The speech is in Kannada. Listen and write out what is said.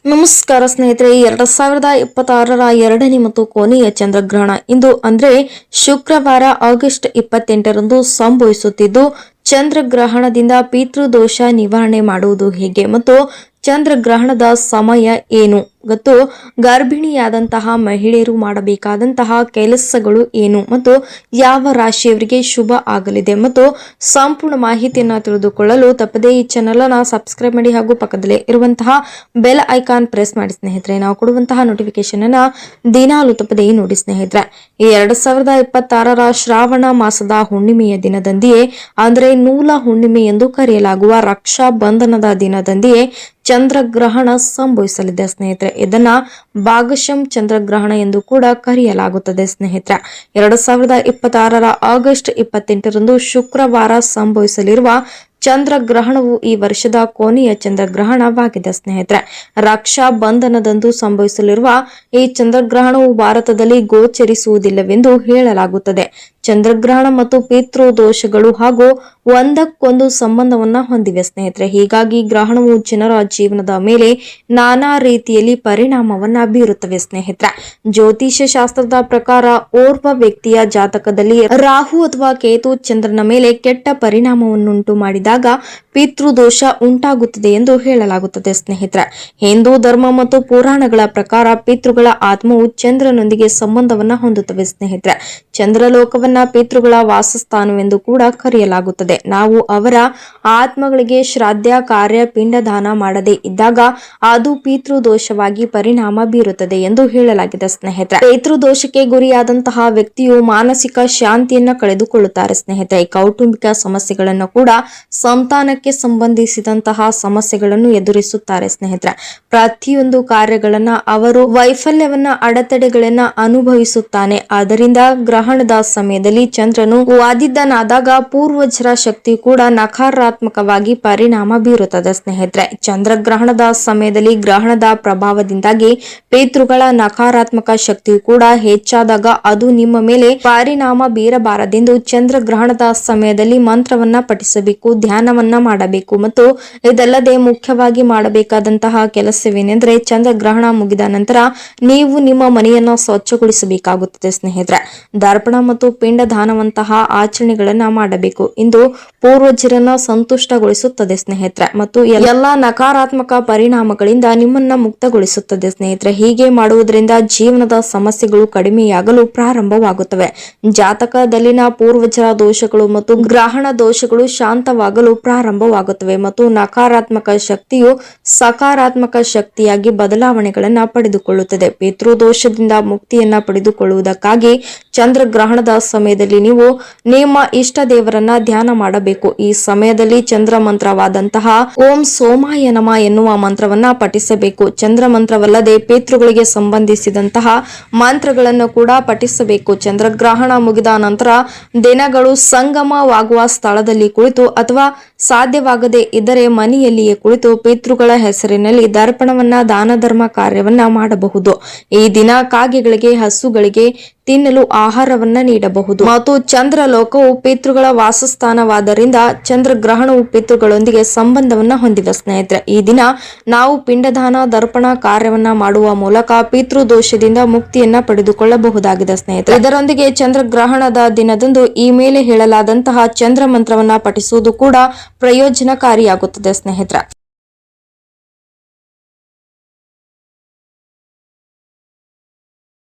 ನಮಸ್ಕಾರ ಸ್ನೇಹಿತರೆ, 2026ರ ಎರಡನೇ ಮತ್ತು ಕೊನೆಯ ಚಂದ್ರಗ್ರಹಣ ಇಂದು ಅಂದ್ರೆ ಶುಕ್ರವಾರ ಆಗಸ್ಟ್ 28ರಂದು ಸಂಭವಿಸುತ್ತಿದ್ದು, ಚಂದ್ರಗ್ರಹಣದಿಂದ ಪಿತೃದೋಷ ನಿವಾರಣೆ ಮಾಡುವುದು ಹೇಗೆ ಮತ್ತು ಚಂದ್ರಗ್ರಹಣದ ಸಮಯ ಏನು ಮತ್ತು ಗರ್ಭಿಣಿಯಾದಂತಹ ಮಹಿಳೆಯರು ಮಾಡಬೇಕಾದಂತಹ ಕೆಲಸಗಳು ಏನು ಮತ್ತು ಯಾವ ರಾಶಿಯವರಿಗೆ ಶುಭ ಆಗಲಿದೆ ಮತ್ತು ಸಂಪೂರ್ಣ ಮಾಹಿತಿಯನ್ನು ತಿಳಿದುಕೊಳ್ಳಲು ತಪ್ಪದೇ ಈ ಚಾನೆಲ್ ಅನ್ನು ಸಬ್ಸ್ಕ್ರೈಬ್ ಮಾಡಿ ಹಾಗೂ ಪಕ್ಕದಲ್ಲೇ ಇರುವಂತಹ ಬೆಲ್ ಐಕಾನ್ ಪ್ರೆಸ್ ಮಾಡಿ ಸ್ನೇಹಿತರೆ. ನಾವು ಕೊಡುವಂತಹ ನೋಟಿಫಿಕೇಶನ್ ಅನ್ನ ದಿನಾಲು ತಪ್ಪದೇ ನೋಡಿ ಸ್ನೇಹಿತರೆ. ಈ 2026ರ ಶ್ರಾವಣ ಮಾಸದ ಹುಣ್ಣಿಮೆಯ ದಿನದಂದಿಯೇ ಅಂದ್ರೆ ನೂಲ ಹುಣ್ಣಿಮೆ ಎಂದು ಕರೆಯಲಾಗುವ ರಕ್ಷಾ ಬಂಧನದ ದಿನದಂದಿಯೇ ಚಂದ್ರಗ್ರಹಣ ಸಂಭವಿಸಲಿದೆ ಸ್ನೇಹಿತರೆ. ಇದನ್ನ ಭಾಗಶಃ ಚಂದ್ರಗ್ರಹಣ ಎಂದು ಕೂಡ ಕರೆಯಲಾಗುತ್ತದೆ ಸ್ನೇಹಿತರೆ. 2026ರ ಆಗಸ್ಟ್ 28ರಂದು ಶುಕ್ರವಾರ ಸಂಭವಿಸಲಿರುವ ಚಂದ್ರಗ್ರಹಣವು ಈ ವರ್ಷದ ಕೊನೆಯ ಚಂದ್ರಗ್ರಹಣವಾಗಿದೆ ಸ್ನೇಹಿತರೆ. ರಕ್ಷಾ ಬಂಧನದಂದು ಸಂಭವಿಸಲಿರುವ ಈ ಚಂದ್ರಗ್ರಹಣವು ಭಾರತದಲ್ಲಿ ಗೋಚರಿಸುವುದಿಲ್ಲವೆಂದು ಹೇಳಲಾಗುತ್ತದೆ. ಚಂದ್ರಗ್ರಹಣ ಮತ್ತು ಪಿತೃದೋಷಗಳು ಹಾಗೂ ಒಂದಕ್ಕೊಂದು ಸಂಬಂಧವನ್ನ ಹೊಂದಿವೆ ಸ್ನೇಹಿತರೆ. ಹೀಗಾಗಿ ಗ್ರಹಣವು ಜನರ ಜೀವನದ ಮೇಲೆ ನಾನಾ ರೀತಿಯಲ್ಲಿ ಪರಿಣಾಮವನ್ನ ಬೀರುತ್ತವೆ ಸ್ನೇಹಿತರೆ. ಜ್ಯೋತಿಷ್ಯ ಶಾಸ್ತ್ರದ ಪ್ರಕಾರ ಓರ್ವ ವ್ಯಕ್ತಿಯ ಜಾತಕದಲ್ಲಿ ರಾಹು ಅಥವಾ ಕೇತು ಚಂದ್ರನ ಮೇಲೆ ಕೆಟ್ಟ ಪರಿಣಾಮವನ್ನುಂಟು ಮಾಡಿದಾಗ ಪಿತೃದೋಷ ಉಂಟಾಗುತ್ತದೆ ಎಂದು ಹೇಳಲಾಗುತ್ತದೆ ಸ್ನೇಹಿತರೆ. ಹಿಂದೂ ಧರ್ಮ ಮತ್ತು ಪುರಾಣಗಳ ಪ್ರಕಾರ ಪಿತೃಗಳ ಆತ್ಮವು ಚಂದ್ರನೊಂದಿಗೆ ಸಂಬಂಧವನ್ನ ಹೊಂದುತ್ತವೆ ಸ್ನೇಹಿತರೆ. ಚಂದ್ರಲೋಕವನ್ನ ಪಿತೃಗಳ ವಾಸಸ್ಥಾನವೆಂದು ಕೂಡ ಕರೆಯಲಾಗುತ್ತದೆ. ನಾವು ಅವರ ಆತ್ಮಗಳಿಗೆ ಶ್ರಾದ್ದ ಕಾರ್ಯ ಪಿಂಡದಾನ ಮಾಡದೇ ಇದ್ದಾಗ ಅದು ಪಿತೃದೋಷವಾಗಿ ಪರಿಣಾಮ ಬೀರುತ್ತದೆ ಎಂದು ಹೇಳಲಾಗಿದೆ ಸ್ನೇಹಿತರೆ. ಪಿತೃದೋಷಕ್ಕೆ ಗುರಿಯಾದಂತಹ ವ್ಯಕ್ತಿಯು ಮಾನಸಿಕ ಶಾಂತಿಯನ್ನ ಕಳೆದುಕೊಳ್ಳುತ್ತಾರೆ ಸ್ನೇಹಿತರೆ. ಕೌಟುಂಬಿಕ ಸಮಸ್ಯೆಗಳನ್ನು ಕೂಡ ಸಂತಾನಕ್ಕೆ ಸಂಬಂಧಿಸಿದಂತಹ ಸಮಸ್ಯೆಗಳನ್ನು ಎದುರಿಸುತ್ತಾರೆ ಸ್ನೇಹಿತರೆ. ಪ್ರತಿಯೊಂದು ಕಾರ್ಯಗಳನ್ನ ಅವರು ವೈಫಲ್ಯವನ್ನ ಅಡೆತಡೆಗಳನ್ನ ಅನುಭವಿಸುತ್ತಾನೆ. ಆದ್ದರಿಂದ ಗ್ರಹಣದ ಸಮಯದಲ್ಲಿ ಚಂದ್ರನು ವಾದಿದ್ದನಾದಾಗ ಪೂರ್ವಜರ ಶಕ್ತಿ ಕೂಡ ನಕಾರಾತ್ಮಕವಾಗಿ ಪರಿಣಾಮ ಬೀರುತ್ತದೆ ಸ್ನೇಹಿತರೆ. ಚಂದ್ರಗ್ರಹಣದ ಸಮಯದಲ್ಲಿ ಗ್ರಹಣದ ಪ್ರಭಾವದಿಂದಾಗಿ ಪಿತೃಗಳ ನಕಾರಾತ್ಮಕ ಶಕ್ತಿಯು ಕೂಡ ಹೆಚ್ಚಾದಾಗ ಅದು ನಿಮ್ಮ ಮೇಲೆ ಪರಿಣಾಮ ಬೀರಬಾರದೆಂದು ಚಂದ್ರಗ್ರಹಣದ ಸಮಯದಲ್ಲಿ ಮಂತ್ರವನ್ನ ಪಠಿಸಬೇಕು, ಧ್ಯಾನವನ್ನ ಮಾಡಬೇಕು ಮತ್ತು ಇದಲ್ಲದೆ ಮುಖ್ಯವಾಗಿ ಮಾಡಬೇಕಾದಂತಹ ಕೆಲಸವೇನೆಂದರೆ ಚಂದ್ರಗ್ರಹಣ ಮುಗಿದ ನಂತರ ನೀವು ನಿಮ್ಮ ಮನೆಯನ್ನ ಸ್ವಚ್ಛಗೊಳಿಸಬೇಕಾಗುತ್ತದೆ ಸ್ನೇಹಿತರೆ. ದರ್ಪಣ ಮತ್ತು ಪಿಂಡದಾನವಂತಹ ಆಚರಣೆಗಳನ್ನ ಮಾಡಬೇಕು. ಇಂದು ಪೂರ್ವಜರನ್ನ ಸಂತುಷ್ಟಗೊಳಿಸುತ್ತದೆ ಸ್ನೇಹಿತರೆ ಮತ್ತು ಎಲ್ಲಾ ನಕಾರಾತ್ಮಕ ಪರಿಣಾಮಗಳಿಂದ ನಿಮ್ಮನ್ನ ಮುಕ್ತಗೊಳಿಸುತ್ತದೆ ಸ್ನೇಹಿತರೆ. ಹೀಗೆ ಮಾಡುವುದರಿಂದ ಜೀವನದ ಸಮಸ್ಯೆಗಳು ಕಡಿಮೆಯಾಗಲು ಪ್ರಾರಂಭವಾಗುತ್ತವೆ. ಜಾತಕದಲ್ಲಿನ ಪೂರ್ವಜರ ದೋಷಗಳು ಮತ್ತು ಗ್ರಹಣ ದೋಷಗಳು ಶಾಂತವಾಗಲು ಪ್ರಾರಂಭವಾಗುತ್ತವೆ ಮತ್ತು ನಕಾರಾತ್ಮಕ ಶಕ್ತಿಯು ಸಕಾರಾತ್ಮಕ ಶಕ್ತಿಯಾಗಿ ಬದಲಾವಣೆಗಳನ್ನ ಪಡೆದುಕೊಳ್ಳುತ್ತದೆ. ಪಿತೃದೋಷದಿಂದ ಮುಕ್ತಿಯನ್ನ ಪಡೆದುಕೊಳ್ಳುವುದಕ್ಕಾಗಿ ಚಂದ್ರಗ್ರಹಣದ ಸಮಯದಲ್ಲಿ ನೀವು ನಿಮ್ಮ ಇಷ್ಟ ದೇವರನ್ನ ಧ್ಯಾನ ಮಾಡಬೇಕು. ಈ ಸಮಯದಲ್ಲಿ ಚಂದ್ರ ಮಂತ್ರವಾದಂತಹ ಓಂ ಸೋಮಾಯ ನಮ ಎನ್ನುವ ಮಂತ್ರವನ್ನ ಪಠಿಸಬೇಕು. ಚಂದ್ರ ಮಂತ್ರವಲ್ಲದೆ ಪಿತೃಗಳಿಗೆ ಸಂಬಂಧಿಸಿದಂತಹ ಮಂತ್ರಗಳನ್ನು ಕೂಡ ಪಠಿಸಬೇಕು. ಚಂದ್ರಗ್ರಹಣ ಮುಗಿದ ನಂತರ ದಿನಗಳು ಸಂಗಮವಾಗುವ ಸ್ಥಳದಲ್ಲಿ ಕುಳಿತು ಅಥವಾ ಸಾಧ್ಯವಾಗದೇ ಇದ್ದರೆ ಮನೆಯಲ್ಲಿಯೇ ಕುಳಿತು ಪಿತೃಗಳ ಹೆಸರಿನಲ್ಲಿ ದರ್ಪಣವನ್ನ ದಾನ ಧರ್ಮ ಕಾರ್ಯವನ್ನ ಮಾಡಬಹುದು. ಈ ದಿನ ಕಾಗೆಗಳಿಗೆ, ಹಸುಗಳಿಗೆ ತಿನ್ನಲು ಆಹಾರವನ್ನ ನೀಡಬಹುದು ಮತ್ತು ಚಂದ್ರಲೋಕವು ಪಿತೃಗಳ ವಾಸಸ್ಥಾನವಾದ್ದರಿಂದ ಚಂದ್ರಗ್ರಹಣವು ಪಿತೃಗಳೊಂದಿಗೆ ಸಂಬಂಧವನ್ನ ಹೊಂದಿದೆ ಸ್ನೇಹಿತರೆ. ಈ ದಿನ ನಾವು ಪಿಂಡದಾನ ದರ್ಪಣ ಕಾರ್ಯವನ್ನ ಮಾಡುವ ಮೂಲಕ ಪಿತೃದೋಷದಿಂದ ಮುಕ್ತಿಯನ್ನ ಪಡೆದುಕೊಳ್ಳಬಹುದಾಗಿದೆ ಸ್ನೇಹಿತರೆ. ಇದರೊಂದಿಗೆ ಚಂದ್ರಗ್ರಹಣದ ದಿನದಂದು ಈ ಮೇಲೆ ಹೇಳಲಾದಂತಹ ಚಂದ್ರ ಮಂತ್ರವನ್ನ ಪಠಿಸುವುದು ಕೂಡ ಪ್ರಯೋಜನಕಾರಿಯಾಗುತ್ತದೆ ಸ್ನೇಹಿತರೆ.